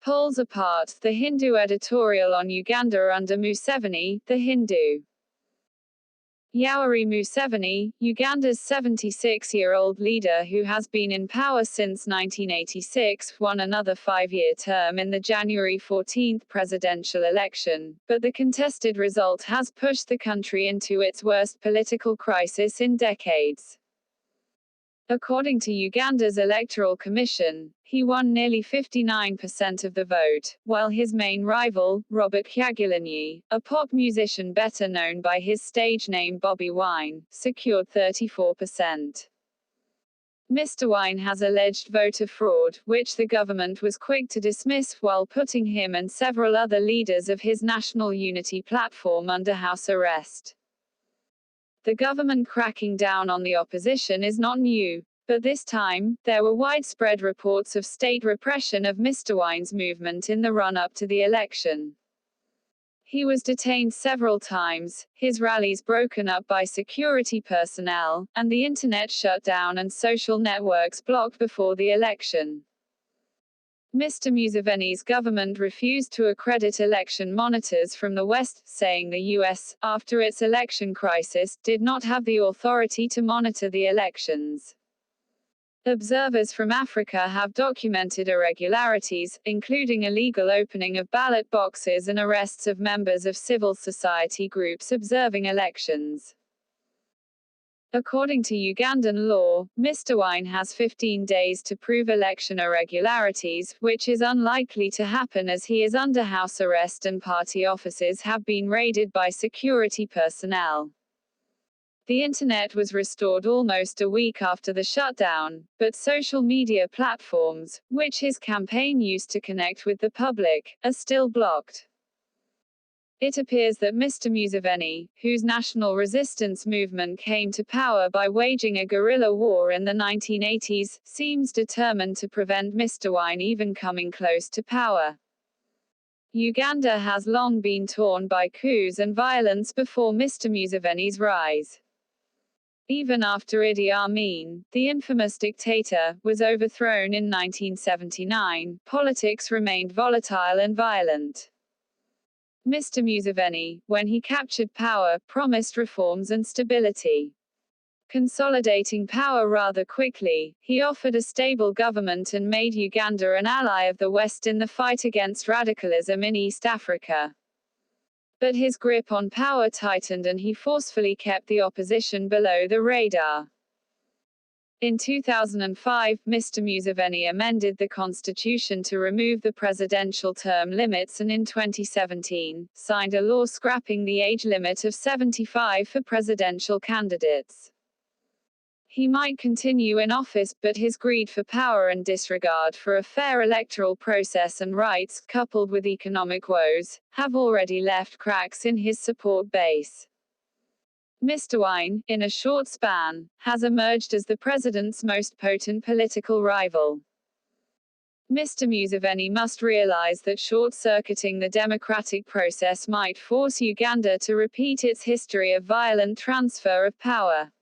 Polls apart, the Hindu editorial on Uganda under Museveni, the Hindu. Yoweri Museveni, Uganda's 76-year-old leader who has been in power since 1986, won another 5-year term in the January 14 presidential election, but the contested result has pushed the country into its worst political crisis in decades. According to Uganda's Electoral Commission, he won nearly 59% of the vote, while his main rival, Robert Kyagulanyi, a pop musician better known by his stage name Bobby Wine, secured 34%. Mr. Wine has alleged voter fraud, which the government was quick to dismiss, while putting him and several other leaders of his National Unity platform under house arrest. The government cracking down on the opposition is not new, but this time, there were widespread reports of state repression of Mr. Wine's movement in the run-up to the election. He was detained several times, his rallies broken up by security personnel, and the internet shut down and social networks blocked before the election. Mr. Museveni's government refused to accredit election monitors from the West, saying the US, after its election crisis, did not have the authority to monitor the elections. Observers from Africa have documented irregularities, including illegal opening of ballot boxes and arrests of members of civil society groups observing elections. According to Ugandan law, Mr. Wine has 15 days to prove election irregularities, which is unlikely to happen as he is under house arrest and party offices have been raided by security personnel. The internet was restored almost a week after the shutdown, but social media platforms, which his campaign used to connect with the public, are still blocked. It appears that Mr. Museveni, whose national resistance movement came to power by waging a guerrilla war in the 1980s, seems determined to prevent Mr. Wine even coming close to power. Uganda has long been torn by coups and violence before Mr. Museveni's rise. Even after Idi Amin, the infamous dictator, was overthrown in 1979, politics remained volatile and violent. Mr. Museveni, when he captured power, promised reforms and stability. Consolidating power rather quickly, he offered a stable government and made Uganda an ally of the West in the fight against radicalism in East Africa. But his grip on power tightened and he forcefully kept the opposition below the radar. In 2005, Mr. Museveni amended the constitution to remove the presidential term limits and in 2017, signed a law scrapping the age limit of 75 for presidential candidates. He might continue in office, but his greed for power and disregard for a fair electoral process and rights, coupled with economic woes, have already left cracks in his support base. Mr. Wine, in a short span, has emerged as the president's most potent political rival. Mr. Museveni must realize that short-circuiting the democratic process might force Uganda to repeat its history of violent transfer of power.